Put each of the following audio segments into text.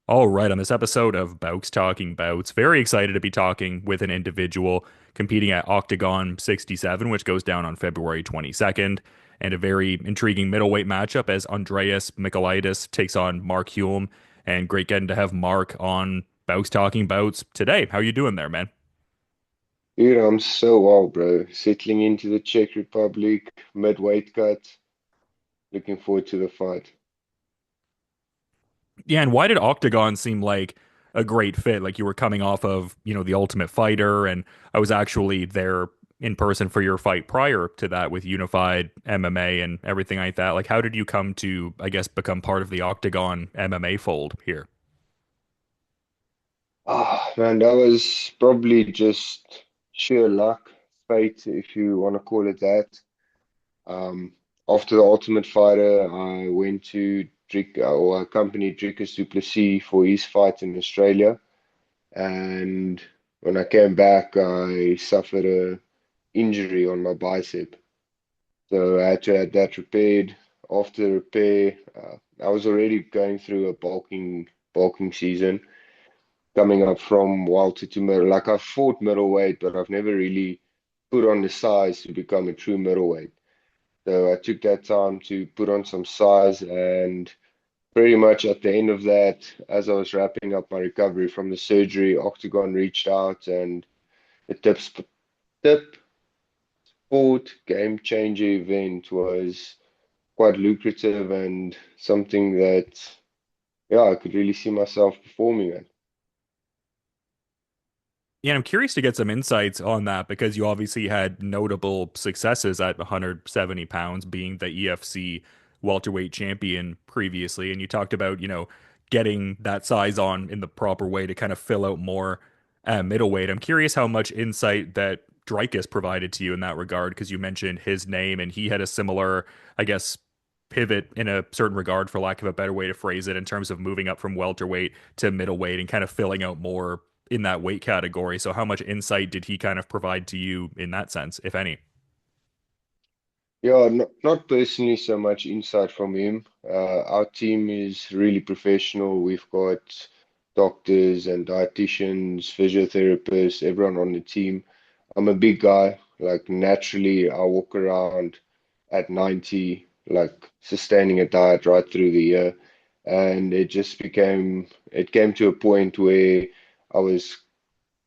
All right, on this episode of Bowks Talking Bouts, very excited to be talking with an individual competing at Octagon 67, which goes down on February 22nd, and a very intriguing middleweight matchup as Andreas Michailidis takes on Mark Hulme. And great getting to have Mark on Bowks Talking Bouts today. How you doing there, man? Dude, I'm so well, bro. Settling into the Czech Republic, mid-weight cut. Looking forward to the fight. Yeah, and why did Octagon seem like a great fit? Like you were coming off of, The Ultimate Fighter, and I was actually there in person for your fight prior to that with Unified MMA and everything like that. Like how did you come to, I guess, become part of the Octagon MMA fold here? Ah, man, that was probably just sheer luck, fate, if you want to call it that. Um, After the Ultimate Fighter, I went to or accompanied Dricus du Plessis for his fight in Australia. And when I came back, I suffered a injury on my bicep. So I had to have that repaired. After the repair, I was already going through a bulking season, coming up from welter to middle. Like I fought middleweight, but I've never really put on the size to become a true middleweight. So I took that time to put on some size, and pretty much at the end of that, as I was wrapping up my recovery from the surgery, Octagon reached out and the Tipsport Gamechanger event was quite lucrative and something that, yeah, I could really see myself performing at. Yeah, I'm curious to get some insights on that because you obviously had notable successes at 170 pounds, being the EFC welterweight champion previously. And you talked about, getting that size on in the proper way to kind of fill out more middleweight. I'm curious how much insight that Dricus provided to you in that regard because you mentioned his name and he had a similar, I guess, pivot in a certain regard, for lack of a better way to phrase it, in terms of moving up from welterweight to middleweight and kind of filling out more in that weight category. So how much insight did he kind of provide to you in that sense, if any? Yeah, not personally so much insight from him. Our team is really professional. We've got doctors and dietitians, physiotherapists, everyone on the team. I'm a big guy. Like naturally, I walk around at 90, like sustaining a diet right through the year. And it came to a point where I was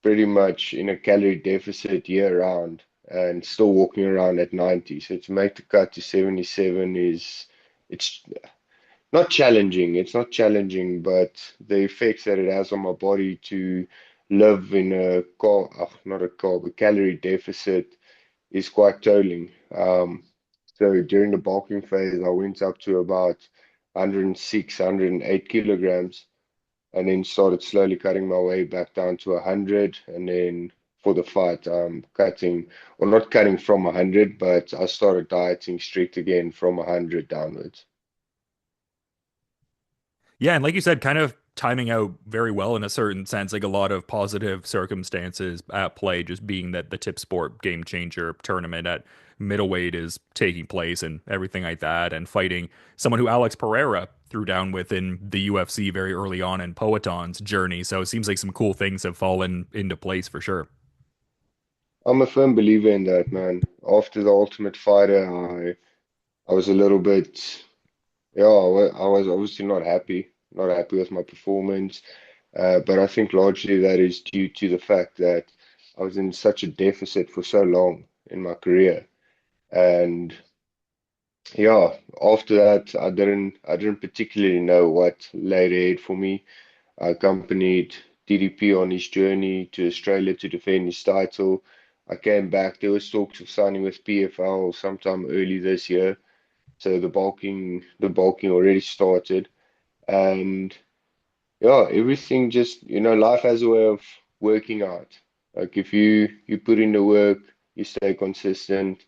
pretty much in a calorie deficit year round and still walking around at 90. So to make the cut to 77 it's not challenging. It's not challenging, but the effects that it has on my body to live in not a carb, a calorie deficit is quite tolling. So during the bulking phase, I went up to about 106, 108 kilograms and then started slowly cutting my way back down to 100. And then for the fight, I'm cutting, or not cutting from 100, but I started dieting strict again from 100 downwards. Yeah, and like you said, kind of timing out very well in a certain sense, like a lot of positive circumstances at play, just being that the Tipsport Gamechanger tournament at middleweight is taking place and everything like that, and fighting someone who Alex Pereira threw down with in the UFC very early on in Poeton's journey. So it seems like some cool things have fallen into place for sure. I'm a firm believer in that, man. After the Ultimate Fighter, I was a little bit, yeah, I was obviously not happy with my performance. But I think largely that is due to the fact that I was in such a deficit for so long in my career. And yeah, after that, I didn't particularly know what lay ahead for me. I accompanied DDP on his journey to Australia to defend his title. I came back. There was talks of signing with PFL sometime early this year. So the bulking already started. And yeah, everything just, life has a way of working out. Like if you put in the work, you stay consistent,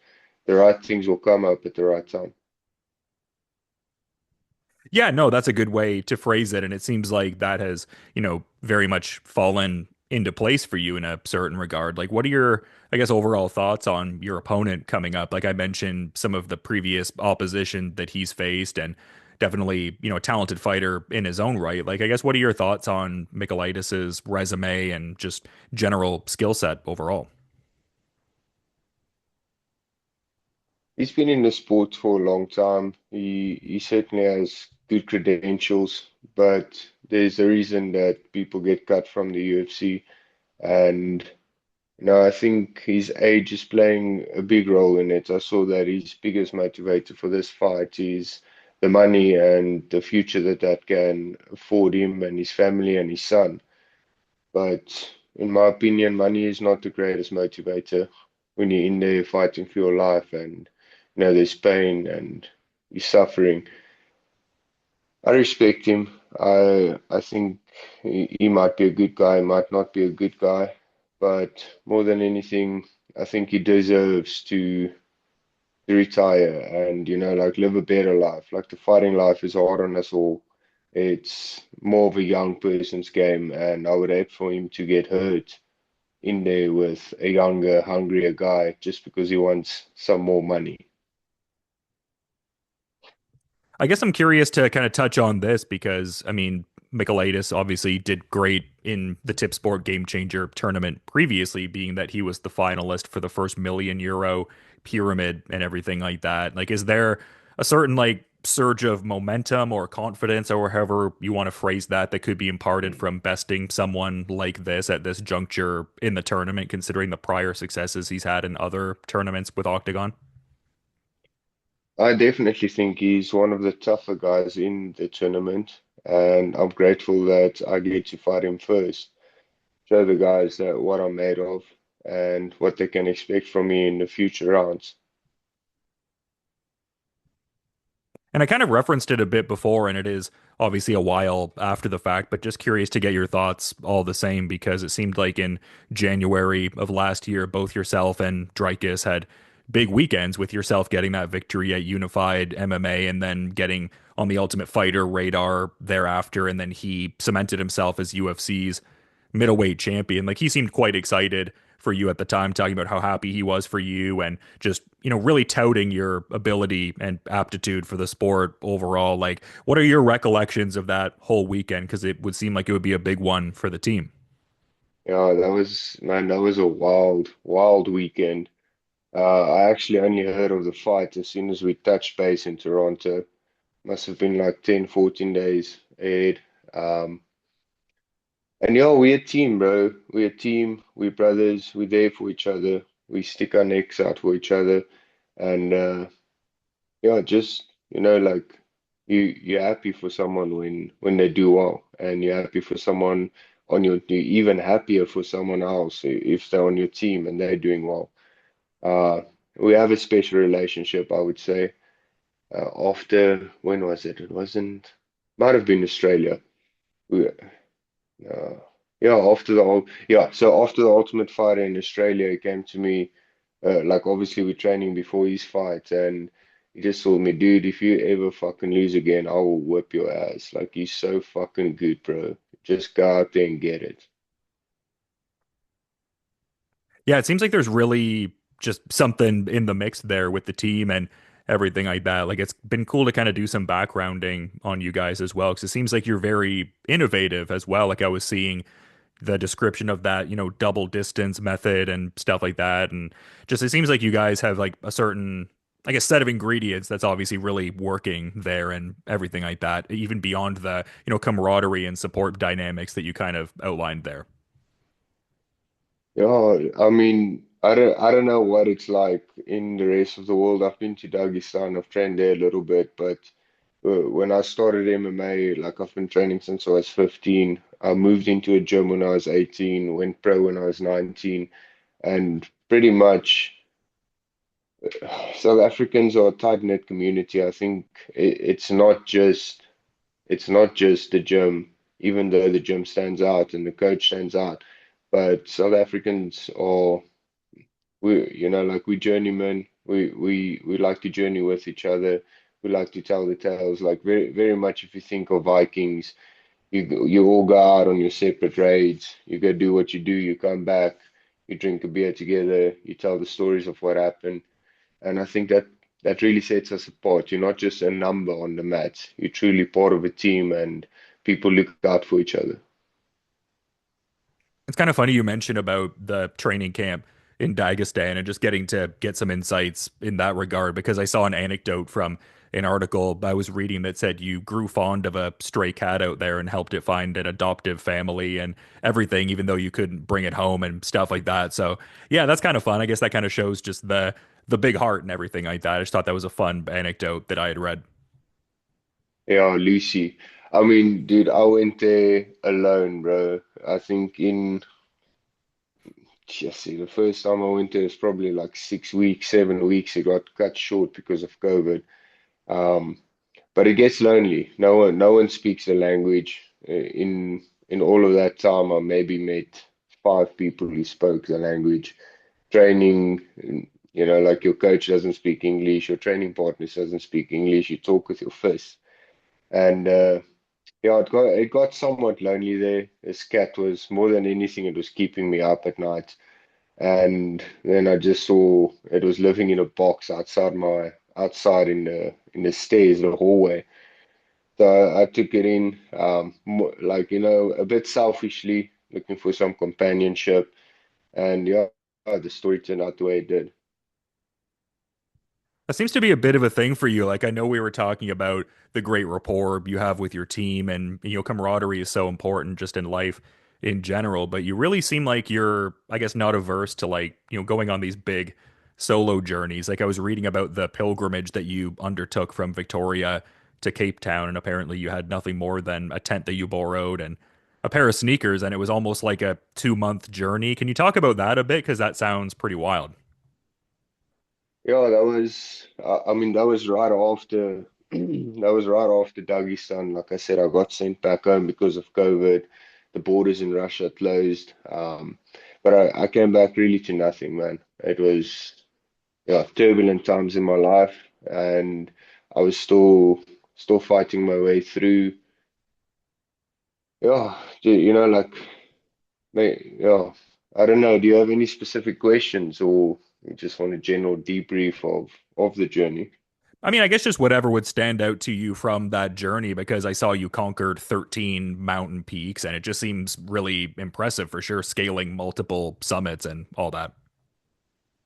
the right things will come up at the right time. Yeah, no, that's a good way to phrase it. And it seems like that has, very much fallen into place for you in a certain regard. Like, what are your, I guess, overall thoughts on your opponent coming up? Like I mentioned, some of the previous opposition that he's faced and definitely, a talented fighter in his own right. Like, I guess, what are your thoughts on Michailidis's resume and just general skill set overall? He's been in the sport for a long time. He certainly has good credentials, but there's a reason that people get cut from the UFC. And I think his age is playing a big role in it. I saw that his biggest motivator for this fight is the money and the future that that can afford him and his family and his son. But in my opinion, money is not the greatest motivator when you're in there fighting for your life and there's pain and you're suffering. I respect him. I think he might be a good guy, might not be a good guy, but more than anything, I think he deserves to retire and like live a better life. Like the fighting life is hard on us all. It's more of a young person's game, and I would hate for him to get hurt in there with a younger, hungrier guy just because he wants some more money. I guess I'm curious to kind of touch on this because, I mean, Michailidis obviously did great in the Tipsport Gamechanger tournament previously, being that he was the finalist for the first €1 million pyramid and everything like that. Like, is there a certain like surge of momentum or confidence, or however you want to phrase that, that could be imparted from besting someone like this at this juncture in the tournament, considering the prior successes he's had in other tournaments with Octagon? I definitely think he's one of the tougher guys in the tournament, and I'm grateful that I get to fight him first. Show the guys that what I'm made of and what they can expect from me in the future rounds. And I kind of referenced it a bit before, and it is obviously a while after the fact, but just curious to get your thoughts all the same because it seemed like in January of last year, both yourself and Dricus had big weekends, with yourself getting that victory at Unified MMA and then getting on the Ultimate Fighter radar thereafter. And then he cemented himself as UFC's middleweight champion. Like, he seemed quite excited for you at the time, talking about how happy he was for you and just, really touting your ability and aptitude for the sport overall. Like, what are your recollections of that whole weekend? Because it would seem like it would be a big one for the team. Yeah, man, that was a wild, wild weekend. I actually only heard of the fight as soon as we touched base in Toronto. Must have been like 10, 14 days ahead. Um, and yeah, we're a team, bro. We're a team. We're brothers. We're there for each other. We stick our necks out for each other. And yeah, just like you're happy for someone when they do well, and you're happy for someone you're even happier for someone else if they're on your team and they're doing well. Uh, we have a special relationship, I would say. After when was it? It wasn't. Might have been Australia. We, yeah, so after the Ultimate Fighter in Australia, he came to me. Like obviously we're training before his fight, and he just told me, dude, if you ever fucking lose again, I will whip your ass. Like he's so fucking good, bro. Just go out there and get it. Yeah, it seems like there's really just something in the mix there with the team and everything like that. Like, it's been cool to kind of do some backgrounding on you guys as well, because it seems like you're very innovative as well. Like, I was seeing the description of that, double distance method and stuff like that. And just it seems like you guys have like a certain, I guess, set of ingredients that's obviously really working there and everything like that, even beyond the, camaraderie and support dynamics that you kind of outlined there. Yeah, I mean, I don't know what it's like in the rest of the world. I've been to Dagestan, I've trained there a little bit, but when I started MMA, like I've been training since I was 15. I moved into a gym when I was 18, went pro when I was 19, and pretty much South Africans are a tight-knit community. I think it's not just the gym, even though the gym stands out and the coach stands out, but South Africans are like we journeymen. We like to journey with each other. We like to tell the tales. Like very very much. If you think of Vikings, you all go out on your separate raids. You go do what you do. You come back. You drink a beer together. You tell the stories of what happened. And I think that really sets us apart. You're not just a number on the mat. You're truly part of a team, and people look out for each other. It's kind of funny you mentioned about the training camp in Dagestan and just getting to get some insights in that regard because I saw an anecdote from an article I was reading that said you grew fond of a stray cat out there and helped it find an adoptive family and everything, even though you couldn't bring it home and stuff like that. So yeah, that's kind of fun. I guess that kind of shows just the big heart and everything like that. I just thought that was a fun anecdote that I had read. Yeah, Lucy. I mean, dude, I went there alone, bro. I think just see, the first time I went there was probably like 6 weeks, 7 weeks. It got cut short because of COVID. Um, but it gets lonely. No one speaks the language. In all of that time, I maybe met 5 people who spoke the language. Training, like your coach doesn't speak English, your training partner doesn't speak English. You talk with your fists, and yeah, it got somewhat lonely there. This cat was more than anything, it was keeping me up at night. And then I just saw it was living in a box outside in the stairs, the hallway. So I took it in, like a bit selfishly, looking for some companionship. And yeah, the story turned out the way it did. That seems to be a bit of a thing for you. Like I know we were talking about the great rapport you have with your team and camaraderie is so important just in life in general, but you really seem like you're I guess not averse to like, going on these big solo journeys. Like I was reading about the pilgrimage that you undertook from Victoria to Cape Town and apparently you had nothing more than a tent that you borrowed and a pair of sneakers and it was almost like a 2 month journey. Can you talk about that a bit? Because that sounds pretty wild. Yeah, I mean, that was right after, that was right after Dagestan. Like I said, I got sent back home because of COVID. The borders in Russia closed. But I came back really to nothing, man. It was, yeah, turbulent times in my life, and I was still fighting my way through. Yeah, like, yeah, I don't know. Do you have any specific questions, or you just want a general debrief of the journey? I mean, I guess just whatever would stand out to you from that journey because I saw you conquered 13 mountain peaks and it just seems really impressive for sure, scaling multiple summits and all that.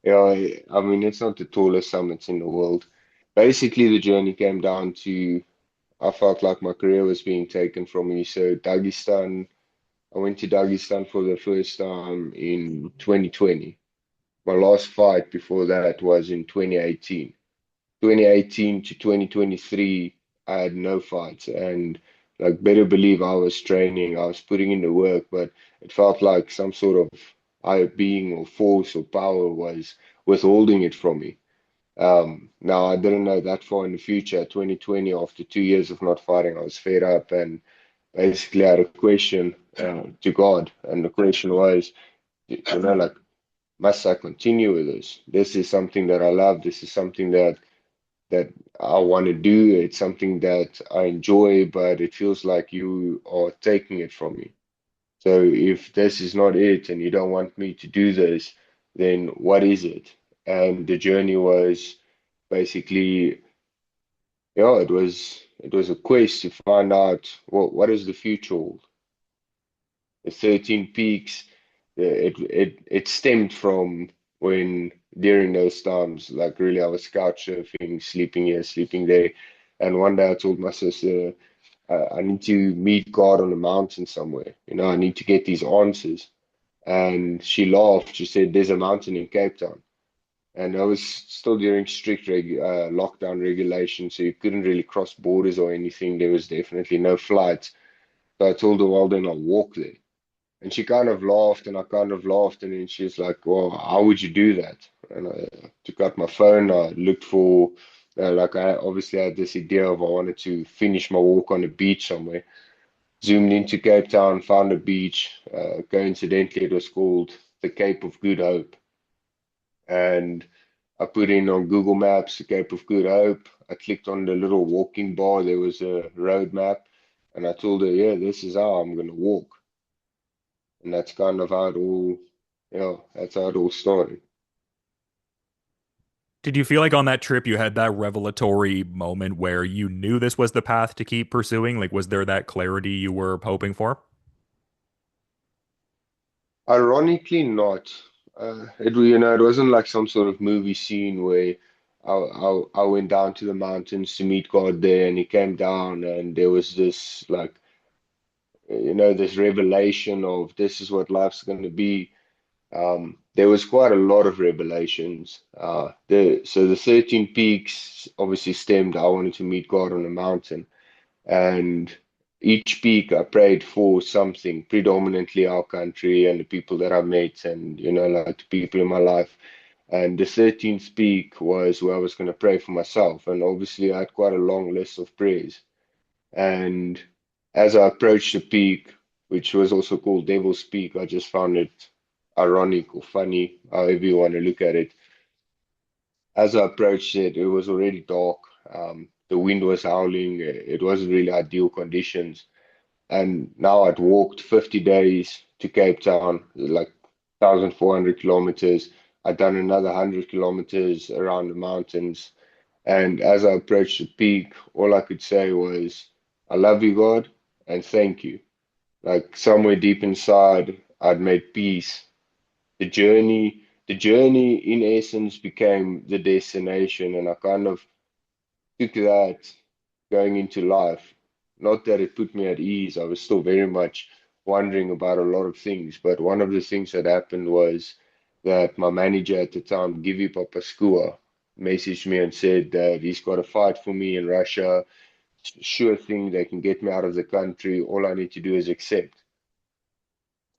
Yeah, I mean, it's not the tallest summits in the world. Basically, the journey came down to I felt like my career was being taken from me. So I went to Dagestan for the first time in 2020. My last fight before that was in 2018. 2018 to 2023, I had no fights. And like, better believe I was training, I was putting in the work, but it felt like some sort of higher being or force or power was withholding it from me. Now, I didn't know that far in the future. 2020, after 2 years of not fighting, I was fed up and basically had a question to God. And the question was, like, must I continue with this? This is something that I love. This is something that I want to do. It's something that I enjoy, but it feels like you are taking it from me. So if this is not it and you don't want me to do this, then what is it? And the journey was basically, yeah, it was a quest to find out what is the future hold. The 13 peaks, it stemmed from when during those times, like really I was couch surfing, sleeping here, sleeping there. And one day I told my sister, I need to meet God on a mountain somewhere. I need to get these answers. And she laughed. She said, "There's a mountain in Cape Town." And I was still during strict lockdown regulations, so you couldn't really cross borders or anything. There was definitely no flights. So I told her, well, then I'll walk there. And she kind of laughed, and I kind of laughed. And then she was like, well, how would you do that? And I took out my phone. I looked for, like, I obviously had this idea of I wanted to finish my walk on a beach somewhere. Zoomed into Cape Town, found a beach. Coincidentally, it was called the Cape of Good Hope. And I put in on Google Maps the Cape of Good Hope. I clicked on the little walking bar. There was a road map. And I told her, yeah, this is how I'm going to walk. And that's kind of how it all, that's how it all started. Did you feel like on that trip you had that revelatory moment where you knew this was the path to keep pursuing? Like, was there that clarity you were hoping for? Ironically, not. It wasn't like some sort of movie scene where I went down to the mountains to meet God there, and he came down, and there was this like this revelation of this is what life's going to be. There was quite a lot of revelations. The 13 peaks obviously stemmed. I wanted to meet God on a mountain, and each peak I prayed for something, predominantly our country and the people that I met, and like the people in my life. And the 13th peak was where I was going to pray for myself, and obviously I had quite a long list of prayers. And as I approached the peak, which was also called Devil's Peak, I just found it ironic or funny, however you want to look at it. As I approached it, it was already dark. The wind was howling. It wasn't really ideal conditions. And now I'd walked 50 days to Cape Town, like 1,400 kilometers. I'd done another 100 kilometers around the mountains. And as I approached the peak, all I could say was, I love you, God, and thank you. Like somewhere deep inside, I'd made peace. The journey in essence became the destination, and I kind of took that going into life. Not that it put me at ease, I was still very much wondering about a lot of things, but one of the things that happened was that my manager at the time, Givi Papaskua, messaged me and said that he's got a fight for me in Russia. Sure thing, they can get me out of the country. All I need to do is accept.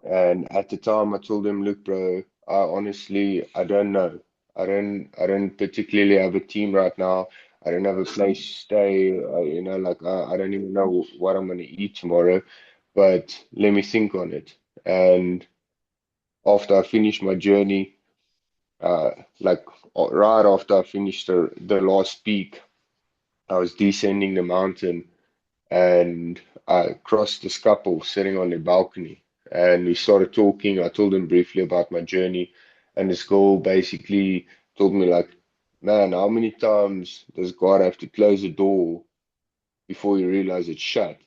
And at the time, I told him, "Look, bro, I don't know. I don't particularly have a team right now. I don't have a place to stay. I don't even know what I'm gonna eat tomorrow. But let me think on it." And after I finished my journey, uh, like right after I finished the last peak, I was descending the mountain and I crossed this couple sitting on the balcony, and we started talking. I told him briefly about my journey, and this girl basically told me like, "Man, how many times does God have to close the door before you realize it's shut?"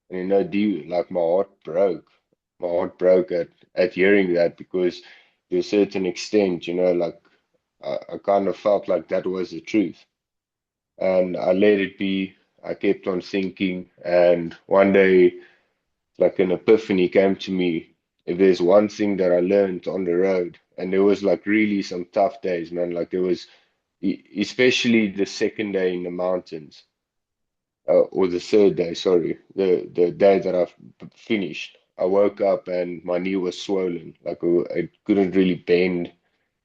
And dude, like my heart broke. My heart broke at hearing that because to a certain extent, like I kind of felt like that was the truth. And I let it be. I kept on thinking, and one day, like an epiphany came to me. If there's one thing that I learned on the road, and there was like really some tough days, man. Like there was, especially the second day in the mountains, or the third day, sorry, the day that I finished. I woke up and my knee was swollen. Like I couldn't really bend.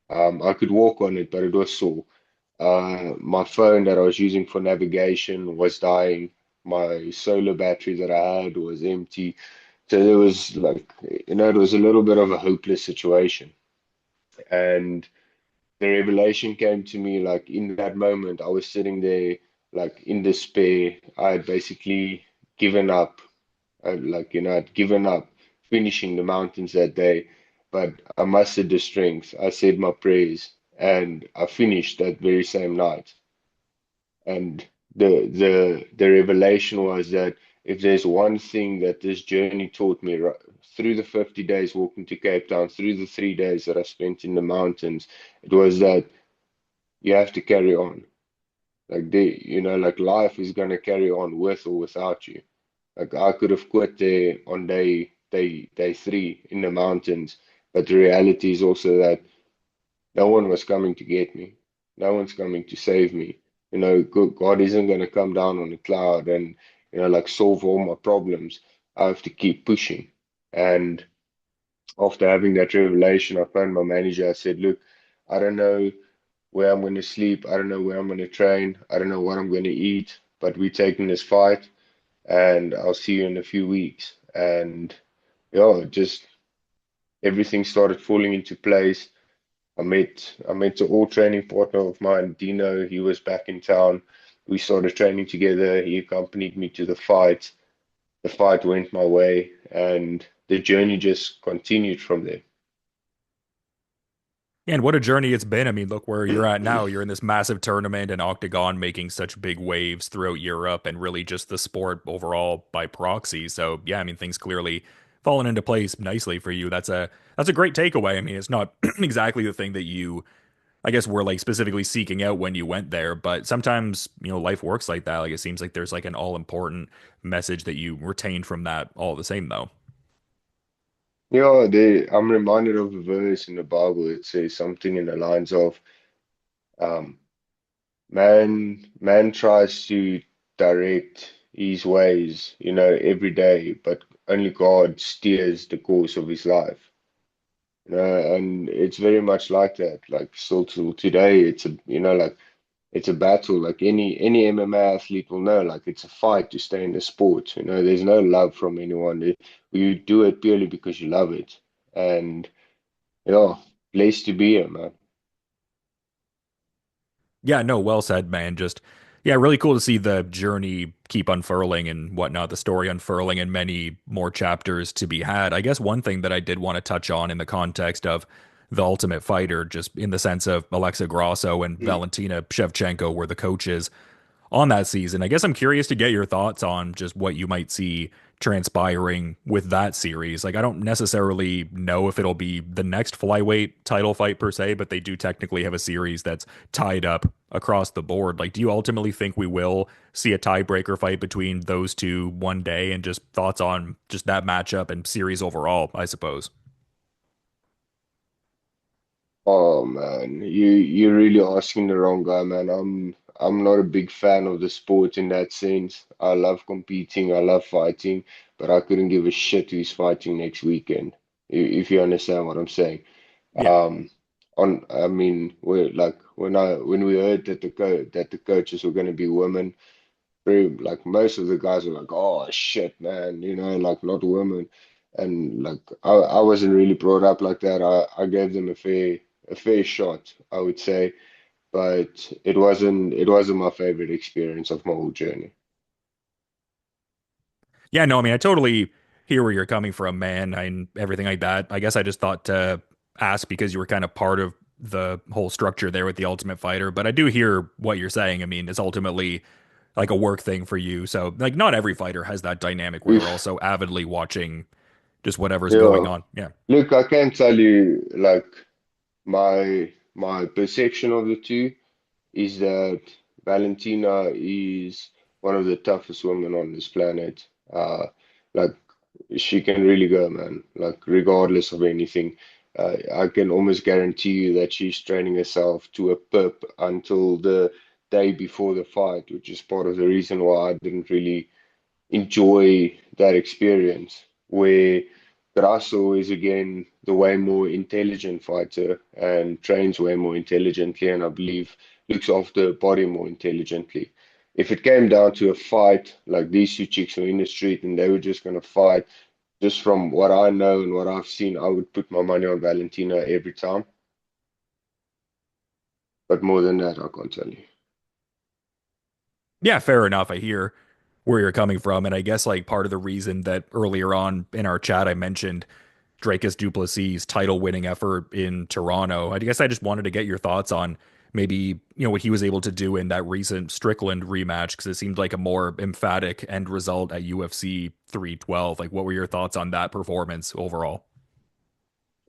I could walk on it, but it was sore. My phone that I was using for navigation was dying. My solar battery that I had was empty. So there was like, it was a little bit of a hopeless situation. And the revelation came to me like in that moment. I was sitting there like in despair. I had basically given up. I'd given up finishing the mountains that day, but I mustered the strength. I said my prayers and I finished that very same night. And the revelation was that if there's one thing that this journey taught me through the 50 days walking to Cape Town, through the 3 days that I spent in the mountains, it was that you have to carry on. Like life is gonna carry on with or without you. Like I could have quit there on day three in the mountains, but the reality is also that no one was coming to get me. No one's coming to save me. God isn't going to come down on a cloud and, like solve all my problems. I have to keep pushing. And after having that revelation, I phoned my manager. I said, "Look, I don't know where I'm going to sleep. I don't know where I'm going to train. I don't know what I'm going to eat, but we're taking this fight and I'll see you in a few weeks." And yeah, just everything started falling into place. I met an old training partner of mine, Dino. He was back in town. We started training together. He accompanied me to the fight. The fight went my way, and the journey just continued from there. And what a journey it's been. I mean, look where you're at now. You're in this massive tournament and Octagon making such big waves throughout Europe and really just the sport overall by proxy. So yeah, I mean, things clearly fallen into place nicely for you. That's a great takeaway. I mean, it's not exactly the thing that you I guess were like specifically seeking out when you went there, but sometimes, life works like that. Like it seems like there's like an all important message that you retained from that all the same though. I'm reminded of a verse in the Bible. It says something in the lines of, um, man tries to direct his ways, every day, but only God steers the course of his life. And it's very much like that. Like still till today, like it's a battle. Like any MMA athlete will know, like it's a fight to stay in the sport. There's no love from anyone. You do it purely because you love it. And blessed to be here, man. Yeah, no, well said, man. Just, yeah, really cool to see the journey keep unfurling and whatnot, the story unfurling and many more chapters to be had. I guess one thing that I did want to touch on in the context of the Ultimate Fighter, just in the sense of Alexa Grasso and Mm. Valentina Shevchenko were the coaches on that season. I guess I'm curious to get your thoughts on just what you might see transpiring with that series. Like, I don't necessarily know if it'll be the next flyweight title fight per se, but they do technically have a series that's tied up across the board. Like, do you ultimately think we will see a tiebreaker fight between those two one day? And just thoughts on just that matchup and series overall, I suppose. Oh man, you're really asking the wrong guy, man. I'm not a big fan of the sport in that sense. I love competing, I love fighting, but I couldn't give a shit who's fighting next weekend. If you understand what I'm saying. Yeah. I mean, we're like when we heard that the coaches were going to be women, very like most of the guys were like, "Oh shit, man," like not women, and like I wasn't really brought up like that. I gave them a fair shot, I would say, but it wasn't my favorite experience of my whole journey. Yeah, no, I mean, I totally hear where you're coming from, man, and everything like that. I guess I just thought to ask because you were kind of part of the whole structure there with the Ultimate Fighter, but I do hear what you're saying. I mean, it's ultimately like a work thing for you. So, like, not every fighter has that dynamic where they're If also avidly watching just whatever's going yeah, on. Yeah. look, I can tell you like my perception of the two is that Valentina is one of the toughest women on this planet. Like she can really go, man. Like regardless of anything, I can almost guarantee you that she's training herself to a pip until the day before the fight, which is part of the reason why I didn't really enjoy that experience. Where Grasso is again the way more intelligent fighter and trains way more intelligently, and I believe looks after her body more intelligently. If it came down to a fight, like these two chicks were in the street and they were just going to fight, just from what I know and what I've seen, I would put my money on Valentina every time. But more than that, I can't tell you. Yeah, fair enough. I hear where you're coming from. And I guess like part of the reason that earlier on in our chat I mentioned Dricus du Plessis' title winning effort in Toronto. I guess I just wanted to get your thoughts on maybe, what he was able to do in that recent Strickland rematch because it seemed like a more emphatic end result at UFC 312. Like what were your thoughts on that performance overall?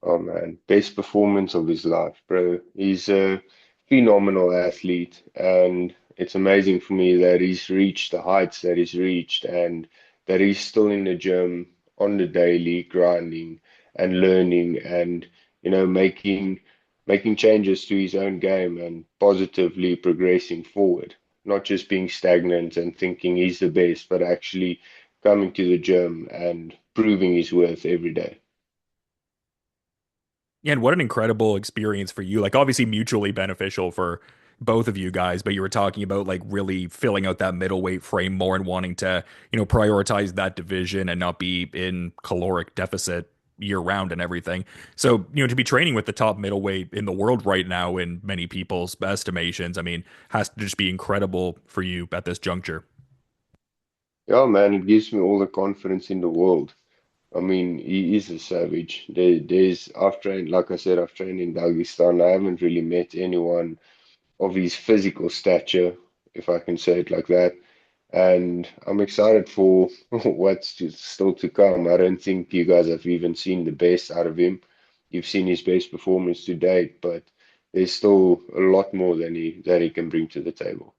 Oh man, best performance of his life, bro. He's a phenomenal athlete, and it's amazing for me that he's reached the heights that he's reached and that he's still in the gym on the daily, grinding and learning and, making changes to his own game and positively progressing forward. Not just being stagnant and thinking he's the best, but actually coming to the gym and proving his worth every day. Yeah, and what an incredible experience for you. Like obviously mutually beneficial for both of you guys, but you were talking about like really filling out that middleweight frame more and wanting to, prioritize that division and not be in caloric deficit year round and everything. So, to be training with the top middleweight in the world right now in many people's estimations, I mean, has to just be incredible for you at this juncture. Yeah, man, it gives me all the confidence in the world. I mean, he is a savage. I've trained, like I said, I've trained in Dagestan. I haven't really met anyone of his physical stature, if I can say it like that. And I'm excited for still to come. I don't think you guys have even seen the best out of him. You've seen his best performance to date, but there's still a lot more that he can bring to the table.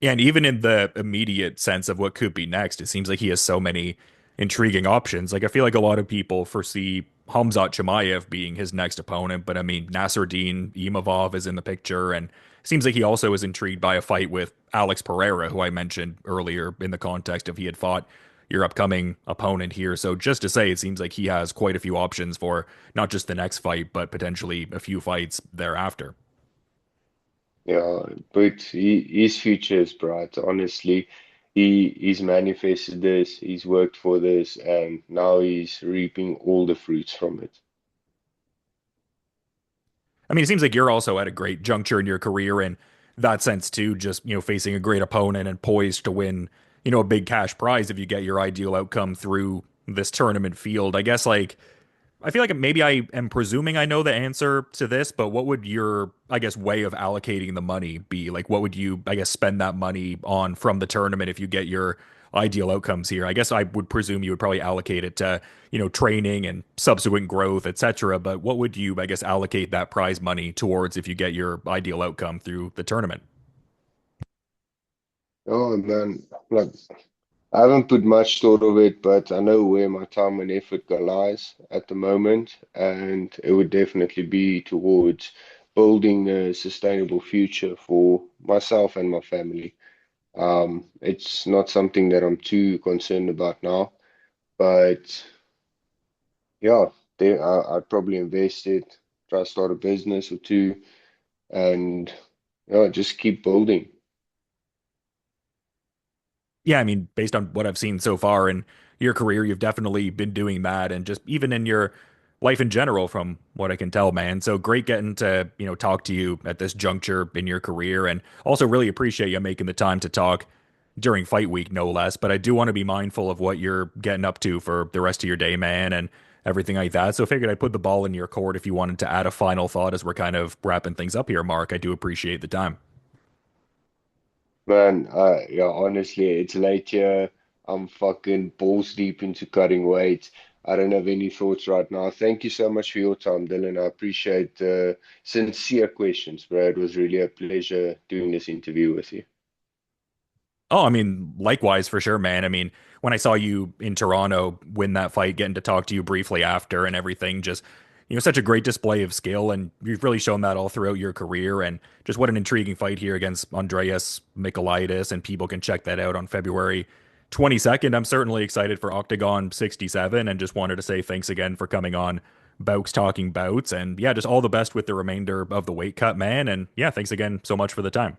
Yeah, and even in the immediate sense of what could be next, it seems like he has so many intriguing options. Like I feel like a lot of people foresee Hamzat Chimaev being his next opponent, but I mean Nasruddin Imavov is in the picture, and it seems like he also is intrigued by a fight with Alex Pereira, who I mentioned earlier in the context of he had fought your upcoming opponent here. So just to say, it seems like he has quite a few options for not just the next fight, but potentially a few fights thereafter. Yeah, but his future is bright. Honestly, he's manifested this, he's worked for this, and now he's reaping all the fruits from it. I mean, it seems like you're also at a great juncture in your career in that sense too, just, facing a great opponent and poised to win, a big cash prize if you get your ideal outcome through this tournament field. I guess like I feel like maybe I am presuming I know the answer to this, but what would your, I guess, way of allocating the money be? Like, what would you, I guess, spend that money on from the tournament if you get your ideal outcomes here? I guess I would presume you would probably allocate it to, training and subsequent growth, etc. But what would you, I guess, allocate that prize money towards if you get your ideal outcome through the tournament? Oh man, like I haven't put much thought of it, but I know where my time and effort lies at the moment, and it would definitely be towards building a sustainable future for myself and my family. It's not something that I'm too concerned about now, but yeah, I'd probably invest it, try to start a business or two, and yeah, just keep building. Yeah, I mean, based on what I've seen so far in your career, you've definitely been doing that, and just even in your life in general, from what I can tell, man. So great getting to, talk to you at this juncture in your career, and also really appreciate you making the time to talk during fight week, no less. But I do want to be mindful of what you're getting up to for the rest of your day, man, and everything like that. So I figured I'd put the ball in your court if you wanted to add a final thought as we're kind of wrapping things up here, Mark. I do appreciate the time. Man, yeah, honestly, it's late here. I'm fucking balls deep into cutting weight. I don't have any thoughts right now. Thank you so much for your time, Dylan. I appreciate sincere questions, bro. It was really a pleasure doing this interview with you. Oh, I mean, likewise for sure, man. I mean, when I saw you in Toronto win that fight, getting to talk to you briefly after and everything, just, such a great display of skill. And you've really shown that all throughout your career. And just what an intriguing fight here against Andreas Michailidis. And people can check that out on February 22nd. I'm certainly excited for Octagon 67 and just wanted to say thanks again for coming on Bowks Talking Bouts. And yeah, just all the best with the remainder of the weight cut, man. And yeah, thanks again so much for the time.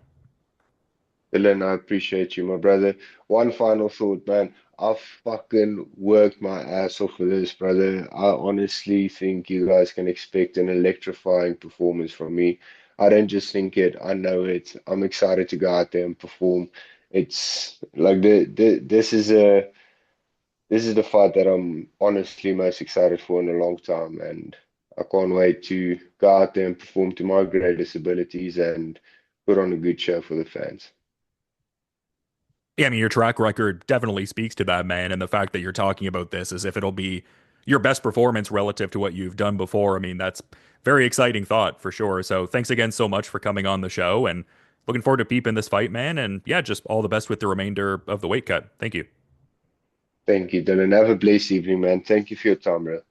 Dylan, I appreciate you, my brother. One final thought, man. I fucking worked my ass off for this, brother. I honestly think you guys can expect an electrifying performance from me. I don't just think it, I know it. I'm excited to go out there and perform. It's like this is the fight that I'm honestly most excited for in a long time, and I can't wait to go out there and perform to my greatest abilities and put on a good show for the fans. Yeah, I mean, your track record definitely speaks to that, man. And the fact that you're talking about this as if it'll be your best performance relative to what you've done before. I mean, that's very exciting thought for sure. So thanks again so much for coming on the show and looking forward to peeping this fight, man. And yeah, just all the best with the remainder of the weight cut. Thank you. Thank you, Dylan. Have a blessed evening, man. Thank you for your time, bro.